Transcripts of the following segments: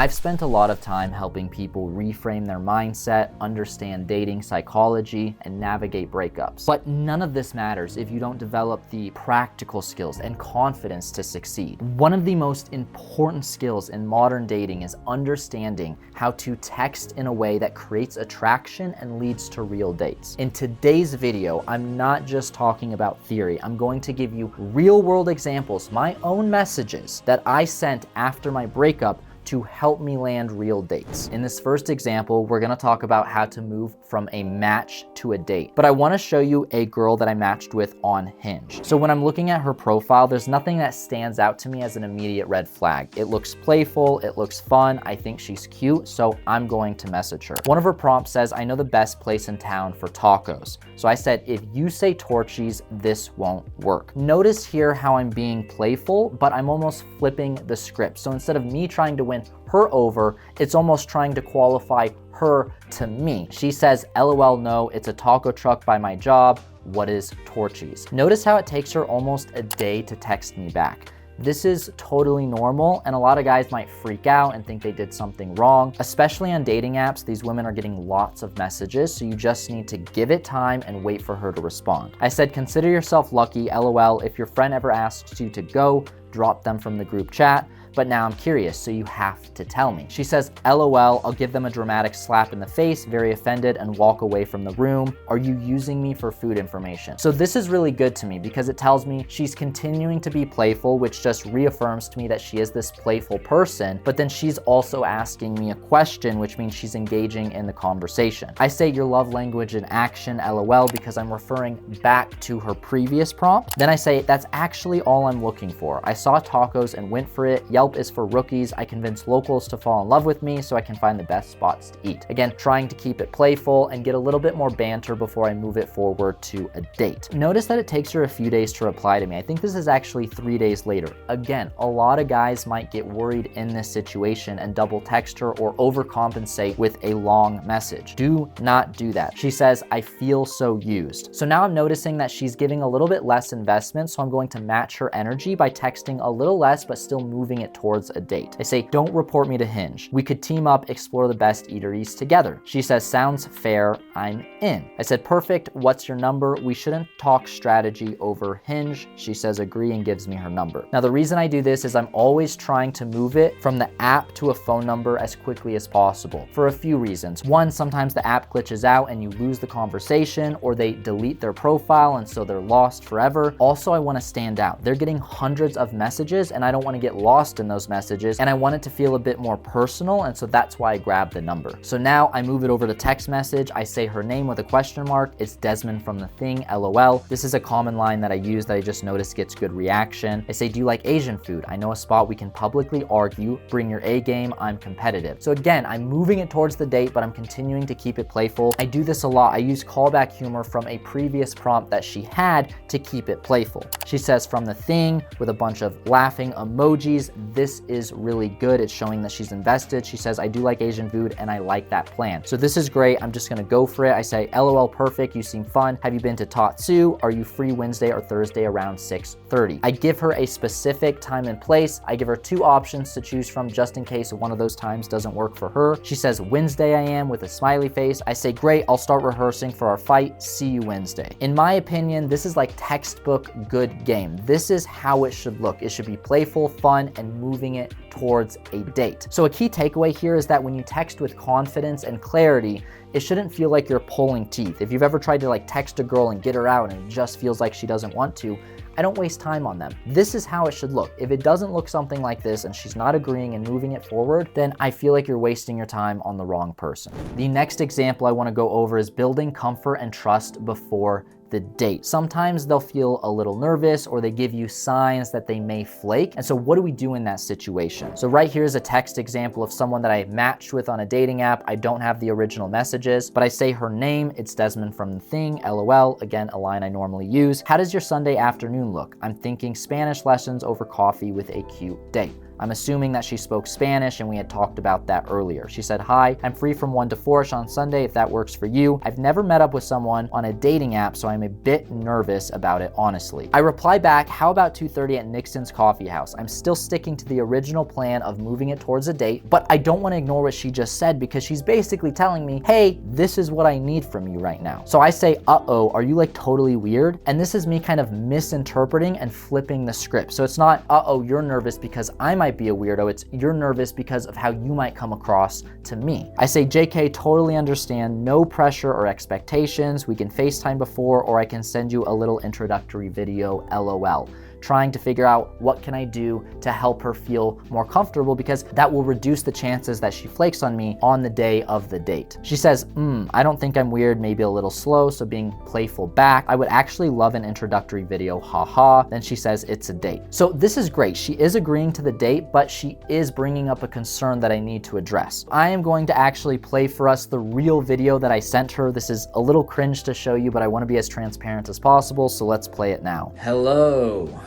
I've spent a lot of time helping people reframe their mindset, understand dating psychology, and navigate breakups. But none of this matters if you don't develop the practical skills and confidence to succeed. One of the most important skills in modern dating is understanding how to text in a way that creates attraction and leads to real dates. In today's video, I'm not just talking about theory. I'm going to give you real-world examples, my own messages that I sent after my breakup to help me land real dates. In this first example, we're gonna talk about how to move from a match to a date. But I wanna show you a girl that I matched with on Hinge. So when I'm looking at her profile, there's nothing that stands out to me as an immediate red flag. It looks playful, it looks fun, I think she's cute, so I'm going to message her. One of her prompts says, I know the best place in town for tacos. So I said, if you say Torchy's, this won't work. Notice here how I'm being playful, but I'm almost flipping the script. So instead of me trying to win her over, it's almost trying to qualify her to me. She says, LOL, no, it's a taco truck by my job. What is Torchy's? Notice how it takes her almost a day to text me back. This is totally normal, and a lot of guys might freak out and think they did something wrong. Especially on dating apps, these women are getting lots of messages, so you just need to give it time and wait for her to respond. I said, consider yourself lucky, LOL. If your friend ever asks you to go, drop them from the group chat. But now I'm curious, so you have to tell me. She says, LOL, I'll give them a dramatic slap in the face, very offended, and walk away from the room. Are you using me for food information? So this is really good to me because it tells me she's continuing to be playful, which just reaffirms to me that she is this playful person, but then she's also asking me a question, which means she's engaging in the conversation. I say your love language in action, LOL, because I'm referring back to her previous prompt. Then I say, that's actually all I'm looking for. I saw tacos and went for it. Yelp is for rookies. I convince locals to fall in love with me so I can find the best spots to eat. Again, trying to keep it playful and get a little bit more banter before I move it forward to a date. Notice that it takes her a few days to reply to me. I think this is actually 3 days later. Again, a lot of guys might get worried in this situation and double text her or overcompensate with a long message. Do not do that. She says, I feel so used. So now I'm noticing that she's giving a little bit less investment, so I'm going to match her energy by texting a little less but still moving it towards a date. I say, don't report me to Hinge. We could team up, explore the best eateries together. She says, sounds fair, I'm in. I said, perfect, what's your number? We shouldn't talk strategy over Hinge. She says, agree, and gives me her number. Now, the reason I do this is I'm always trying to move it from the app to a phone number as quickly as possible for a few reasons. One, sometimes the app glitches out and you lose the conversation, or they delete their profile and so they're lost forever. Also, I want to stand out. They're getting hundreds of messages and I don't want to get lost in those messages, and I want it to feel a bit more personal, and so that's why I grabbed the number. So now I move it over to text message. I say her name with a question mark. It's Desmond from The Thing, LOL. This is a common line that I use that I just noticed gets good reaction. I say, do you like Asian food? I know a spot we can publicly argue. Bring your A game, I'm competitive. So again, I'm moving it towards the date, but I'm continuing to keep it playful. I do this a lot. I use callback humor from a previous prompt that she had to keep it playful. She says, from The Thing, with a bunch of laughing emojis. This is really good. It's showing that she's invested. She says, I do like Asian food and I like that plan. So this is great. I'm just gonna go for it. I say, LOL, perfect. You seem fun. Have you been to Tatsu? Are you free Wednesday or Thursday around 6:30? I give her a specific time and place. I give her 2 options to choose from just in case one of those times doesn't work for her. She says, Wednesday I am, with a smiley face. I say, great. I'll start rehearsing for our fight. See you Wednesday. In my opinion, this is like textbook good game. This is how it should look. It should be playful, fun, and moving it towards a date. So a key takeaway here is that when you text with confidence and clarity, it shouldn't feel like you're pulling teeth. If you've ever tried to like text a girl and get her out and it just feels like she doesn't want to, I don't waste time on them. This is how it should look. If it doesn't look something like this and she's not agreeing and moving it forward, then I feel like you're wasting your time on the wrong person. The next example I want to go over is building comfort and trust before the date. Sometimes they'll feel a little nervous or they give you signs that they may flake. And so what do we do in that situation? So right here is a text example of someone that I matched with on a dating app. I don't have the original messages, but I say her name. It's Desmond from The Thing, LOL. Again, a line I normally use. How does your Sunday afternoon look? I'm thinking Spanish lessons over coffee with a cute date. I'm assuming that she spoke Spanish and we had talked about that earlier. She said, hi, I'm free from 1 to 4ish on Sunday if that works for you. I've never met up with someone on a dating app, so I'm a bit nervous about it, honestly. I reply back, how about 2:30 at Nixon's Coffee House? I'm still sticking to the original plan of moving it towards a date, but I don't want to ignore what she just said because she's basically telling me, hey, this is what I need from you right now. So I say, uh-oh, are you like totally weird? And this is me kind of misinterpreting and flipping the script. So it's not, uh-oh, you're nervous because I might be a weirdo. It's you're nervous because of how you might come across to me. I say, JK, totally understand, no pressure or expectations. We can FaceTime before, or I can send you a little introductory video, LOL. Trying to figure out what can I do to help her feel more comfortable, because that will reduce the chances that she flakes on me on the day of the date. She says, I don't think I'm weird, maybe a little slow, so being playful back. I would actually love an introductory video, haha. Then she says it's a date. So this is great. She is agreeing to the date, but she is bringing up a concern that I need to address. I am going to actually play for us the real video that I sent her. This is a little cringe to show you, but I want to be as transparent as possible, so let's play it now. Hello.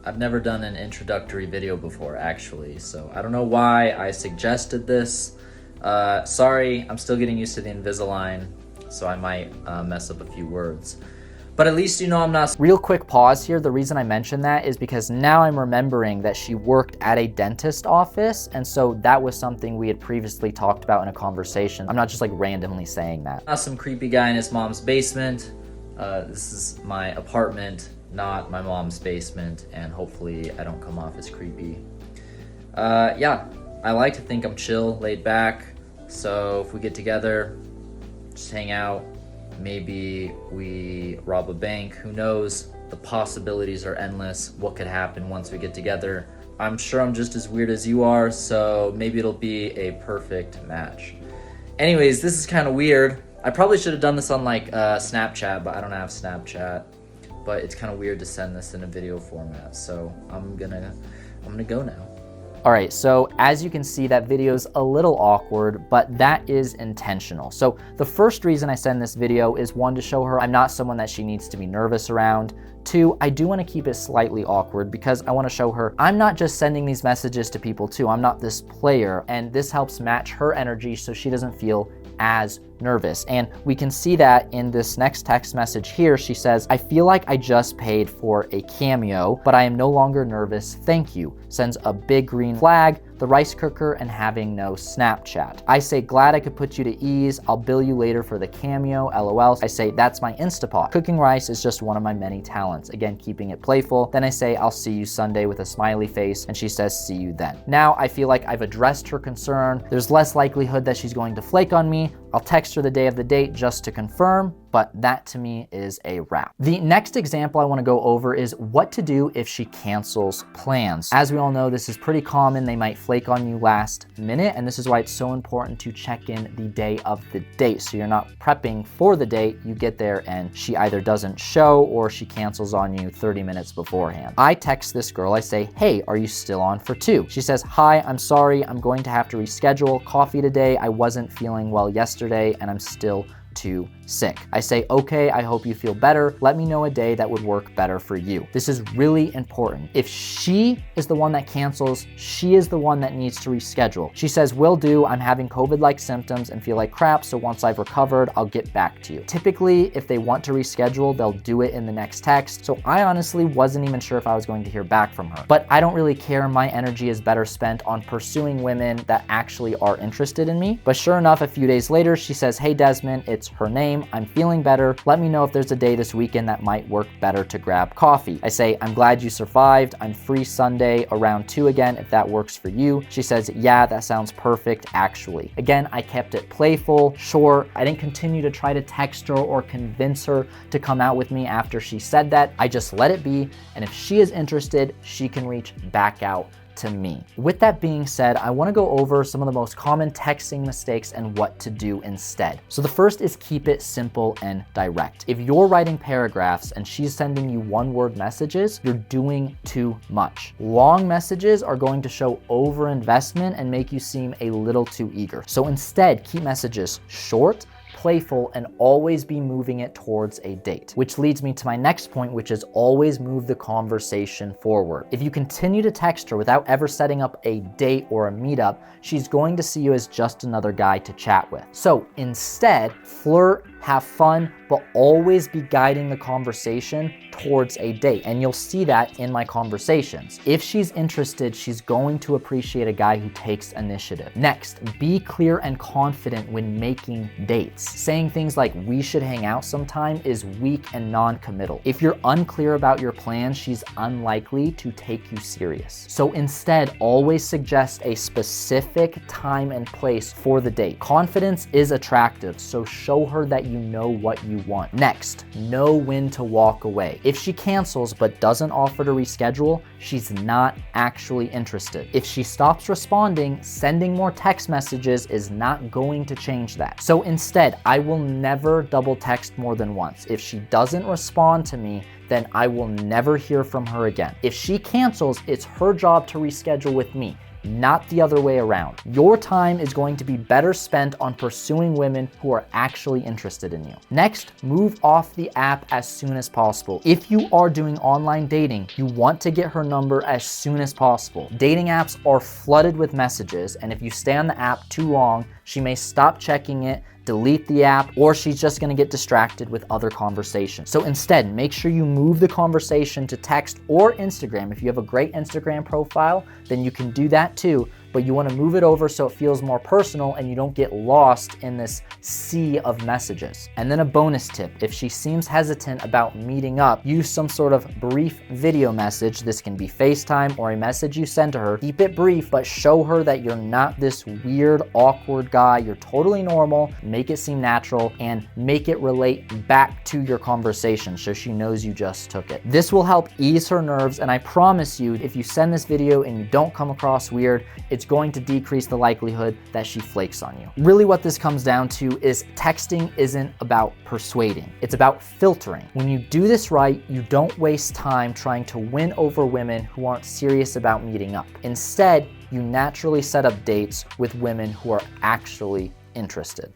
I've never done an introductory video before, actually, so I don't know why I suggested this. Sorry, I'm still getting used to the Invisalign, so I might mess up a few words. But at least you know I'm not... Real quick pause here. The reason I mention that is because now I'm remembering that she worked at a dentist office, and so that was something we had previously talked about in a conversation. I'm not just like randomly saying that. Not some creepy guy in his mom's basement. This is my apartment, not my mom's basement, and hopefully I don't come off as creepy. Yeah, I like to think I'm chill, laid back, so if we get together, just hang out, maybe we rob a bank, who knows, the possibilities are endless, what could happen once we get together. I'm sure I'm just as weird as you are, so maybe it'll be a perfect match. Anyways, this is kind of weird. I probably should have done this on like Snapchat, but I don't have Snapchat. But it's kind of weird to send this in a video format, so I'm gonna go now. All right, so as you can see, that video's a little awkward, but that is intentional. So the first reason I send this video is, one, to show her I'm not someone that she needs to be nervous around. Two, I do want to keep it slightly awkward because I want to show her I'm not just sending these messages to people too. I'm not this player, and this helps match her energy so she doesn't feel as nervous. And we can see that in this next text message here. She says, I feel like I just paid for a cameo, but I am no longer nervous, thank you. Sends a big green flag, the rice cooker, and having no Snapchat. I say, glad I could put you to ease. I'll bill you later for the cameo, LOL. I say, that's my Instapot. Cooking rice is just one of my many talents. Again, keeping it playful. Then I say, I'll see you Sunday with a smiley face, and she says, see you then. Now I feel like I've addressed her concern. There's less likelihood that she's going to flake on me. I'll text her the day of the date just to confirm, but that to me is a wrap. The next example I want to go over is what to do if she cancels plans. As we all know, this is pretty common. They might flake on you last minute, and this is why it's so important to check in the day of the date. So you're not prepping for the date, you get there and she either doesn't show or she cancels on you 30 minutes beforehand. I text this girl, I say, hey, are you still on for 2? She says, hi, I'm sorry, I'm going to have to reschedule coffee today. I wasn't feeling well yesterday and I'm still too sick. I say, okay, I hope you feel better. Let me know a day that would work better for you. This is really important. If she is the one that cancels, she is the one that needs to reschedule. She says, will do, I'm having COVID-like symptoms and feel like crap, so once I've recovered, I'll get back to you. Typically, if they want to reschedule, they'll do it in the next text, so I honestly wasn't even sure if I was going to hear back from her. But I don't really care. My energy is better spent on pursuing women that actually are interested in me. But sure enough, a few days later, she says, hey Desmond, it's her name. I'm feeling better. Let me know if there's a day this weekend that might work better to grab coffee. I say, I'm glad you survived. I'm free Sunday around 2 again if that works for you. She says, yeah, that sounds perfect actually. Again, I kept it playful, short. I didn't continue to try to text her or convince her to come out with me after she said that. I just let it be, and if she is interested, she can reach back out to me. With that being said, I want to go over some of the most common texting mistakes and what to do instead. So the first is keep it simple and direct. If you're writing paragraphs and she's sending you one-word messages, you're doing too much. Long messages are going to show overinvestment and make you seem a little too eager. So instead, keep messages short, playful, and always be moving it towards a date. Which leads me to my next point, which is always move the conversation forward. If you continue to text her without ever setting up a date or a meetup, she's going to see you as just another guy to chat with. So instead, flirt, have fun, but always be guiding the conversation towards a date. And you'll see that in my conversations. If she's interested, she's going to appreciate a guy who takes initiative. Next, be clear and confident when making dates. Saying things like, we should hang out sometime is weak and non-committal. If you're unclear about your plans, she's unlikely to take you serious. So instead, always suggest a specific time and place for the date. Confidence is attractive, so show her that you know what you want. Next, know when to walk away. If she cancels but doesn't offer to reschedule, she's not actually interested. If she stops responding, sending more text messages is not going to change that. So instead, I will never double text more than once. If she doesn't respond to me, then I will never hear from her again. If she cancels, it's her job to reschedule with me, not the other way around. Your time is going to be better spent on pursuing women who are actually interested in you. Next, move off the app as soon as possible. If you are doing online dating, you want to get her number as soon as possible. Dating apps are flooded with messages, and if you stay on the app too long, she may stop checking it, delete the app, or she's just gonna get distracted with other conversations. So instead, make sure you move the conversation to text or Instagram. If you have a great Instagram profile, then you can do that too, but you wanna move it over so it feels more personal and you don't get lost in this sea of messages. And then a bonus tip, if she seems hesitant about meeting up, use some sort of brief video message. This can be FaceTime or a message you send to her. Keep it brief, but show her that you're not this weird, awkward guy. You're totally normal. Make it seem natural and make it relate back to your conversation so she knows you just took it. This will help ease her nerves, and I promise you, if you send this video and you don't come across weird, it's going to decrease the likelihood that she flakes on you. Really what this comes down to is texting isn't about persuading, it's about filtering. When you do this right, you don't waste time trying to win over women who aren't serious about meeting up. Instead, you naturally set up dates with women who are actually interested.